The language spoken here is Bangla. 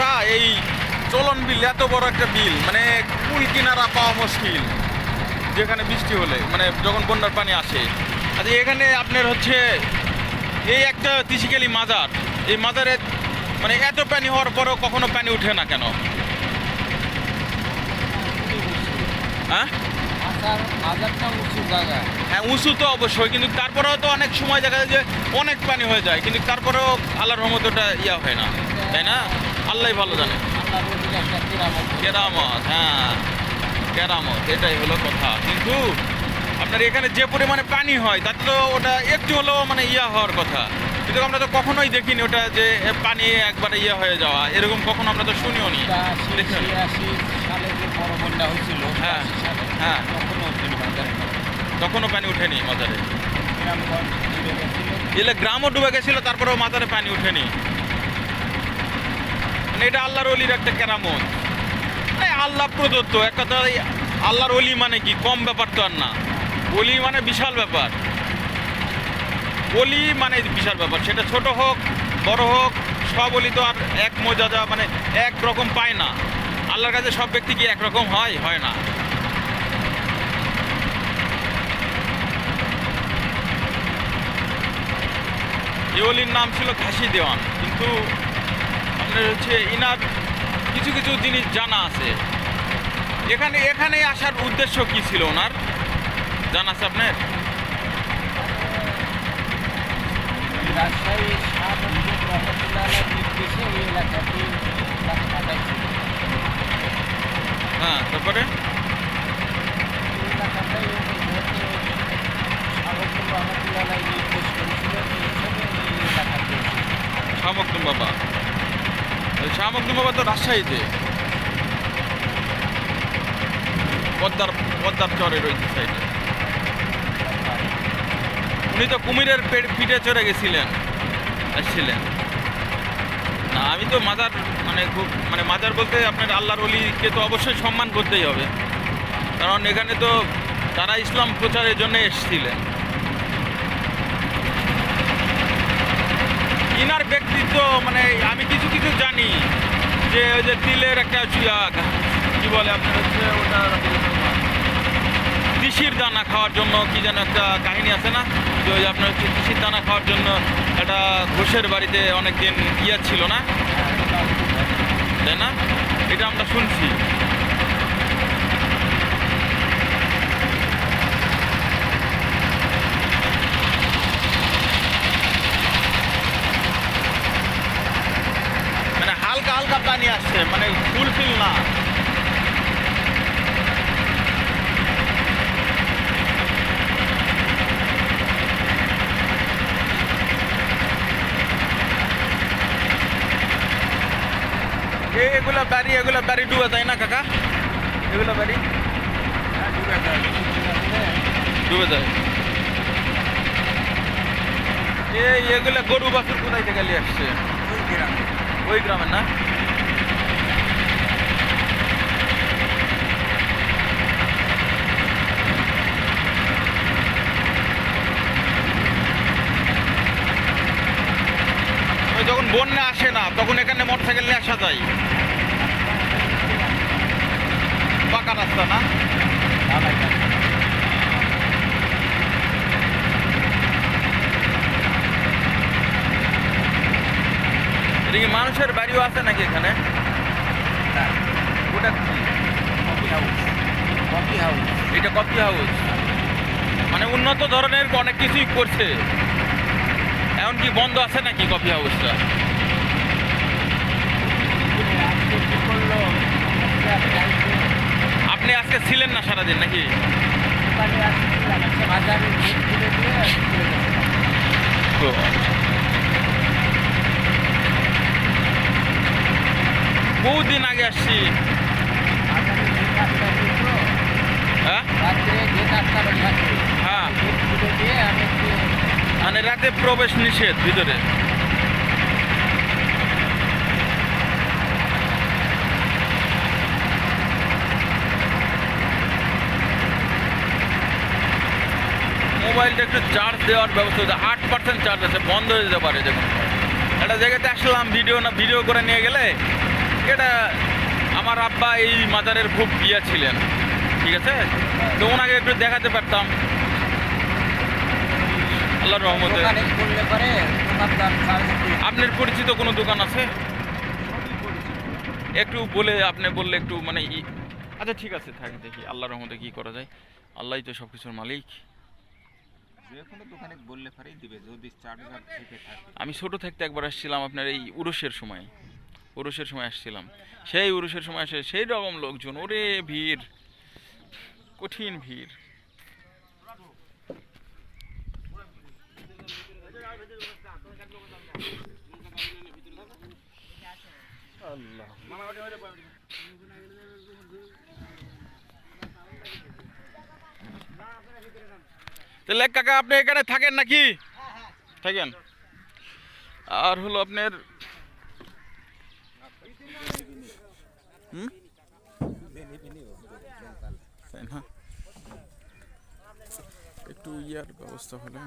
আচ্ছা, এই চলন বিল এত বড় একটা বিল, মানে কুল কিনারা পাওয়া মুশকিল যেখানে বৃষ্টি হলে, মানে যখন বন্যার পানি আসে। আচ্ছা, এখানে আপনার হচ্ছে এই একটা তিসিকালি মাজার, এই মাজারে মানে এত পানি হওয়ার পরেও কখনো পানি উঠে না কেন? হ্যাঁ হ্যাঁ, উঁচু তো অবশ্যই, কিন্তু তারপরেও তো অনেক সময় দেখা যায় যে অনেক পানি হয়ে যায়, কিন্তু তারপরেও আল্লাহর রহমত ওটা ইয়া হয় না, তাই না? আল্লাহ ভালো জানে। কেরামত, হ্যাঁ কেরামত, এটাই হলো কথা। কিন্তু আপনার এখানে যে পরিমাণে পানি হয় তাতে তো ওটা একটু হলেও মানে ইয়া হওয়ার কথা, কিন্তু আমরা তো কখনোই দেখিনি ওটা যে পানি একবারে ইয়ে হয়ে যাওয়া, এরকম কখনো আমরা তো শুনিও নি। হ্যাঁ হ্যাঁ, তখনও পানি উঠেনি মাজারে। এলে গ্রামও ডুবে গেছিল, তারপরেও মাজারে পানি উঠেনি। মানে এটা আল্লাহর অলির একটা কেরামত, আল্লাহ প্রদত্ত একটা। তো আল্লাহর অলি মানে কি কম ব্যাপার তো আর না, অলি মানে বিশাল ব্যাপার। অলি মানে বিশাল ব্যাপার, সেটা ছোট হোক বড় হোক, সব অলি তো আর এক মর্যাদা মানে এক রকম পায় না। আল্লাহর কাছে সব ব্যক্তি কি একরকম হয়? হয় না। এই অলির নাম ছিল ঘাসি দেওয়ান, কিন্তু আপনার হচ্ছে ইনার কিছু কিছু জিনিস জানা আছে। এখানে আসার উদ্দেশ্য কি ছিল ওনার জানা আছে আপনার? হ্যাঁ, তারপরে শাহ মখদুম বাবা, শাহ মখদুম বাবা তো রাজশাহীতে পদ্মার চরের ওই সাইডে। উনি তো কুমিরের পিঠে চড়ে গেছিলেন, আসছিলেন না। আমি তো মাজার মানে খুব মানে মাজার বলতে আপনার আল্লাহর ওলিকে তো অবশ্যই সম্মান করতেই হবে, কারণ এখানে তো তারা ইসলাম প্রচারের জন্য এসেছিলেন। ইনার ব্যক্তিত্ব মানে আমি কিছু কিছু জানি যে ওই যে তিলের একটা কি বলে আপনার হচ্ছে ওটা তিসির দানা খাওয়ার জন্য কি যেন একটা কাহিনী আছে না, যে ওই আপনার হচ্ছে তিসির দানা খাওয়ার জন্য একটা ঘোষের বাড়িতে অনেকদিন ইয়া ছিল না, তাই না? এটা আমরা শুনছি। মানে হালকা হালকা পানি আসছে, মানে ফুলফিল না। এগুলো বাড়ি ডুবে যায় না কাকা? এগুলো বাড়ি ডুবে যায়। এগুলো গরু বাছুর কোথায় থেকে নিয়ে আসছে? ওই গ্রামের না? যখন বন্যা আসে না তখন এখানে মোটরসাইকেল নিয়ে আসা যায়, পাকা রাস্তা না? এটা কি মানুষের বাড়িও আছে নাকি এখানে? ওটা কি? এটা কফি হাউস, মানে উন্নত ধরনের অনেক কিছুই করছে। এখন কি বন্ধ আছে নাকি কফি হাউসটা? আপনি আজকে ছিলেন না সারাদিন নাকি? বহুদিন আগে আসছি। হ্যাঁ হ্যাঁ, মানে রাতে প্রবেশ নিষেধ ভিতরে। মোবাইলটা একটু চার্জ দেওয়ার ব্যবস্থা, 8% চার্জ আছে, বন্ধ হয়ে যেতে পারে। যখন একটা জায়গাতে আসলাম ভিডিও করে নিয়ে গেলে এটা আমার আব্বা এই মাজারের খুব ইয়া ছিলেন, ঠিক আছে, তো ওনাকে একটু দেখাতে পারতাম আল্লাহর রহমতে। দোকানে বললে পরে তোমার দাম 3.5 আপনার পরিচিত কোনো দোকান আছে একটু বলে, আপনি বললে একটু মানে আচ্ছা ঠিক আছে, থাক দেখি আল্লাহর রহমতে কি করা যায়, আল্লাহই তো সব কিছুর মালিক। যে কোনো দোকানে বললে পরেই দিবে যদি চার্জার থেকে থাকে। আমি ছোট থাকতে একবার আসছিলাম আপনার এই উরুষের সময়, উরুষের সময় আসছিলাম, সেই উরুষের সময় আসে সেই রকম লোকজন, ওরে ভিড়, কঠিন ভিড়। তাহলে কাকা আপনি এখানে থাকেন নাকি? থাকেন। আর হলো আপনার তাই না, একটু ইয়ার ব্যবস্থা হলে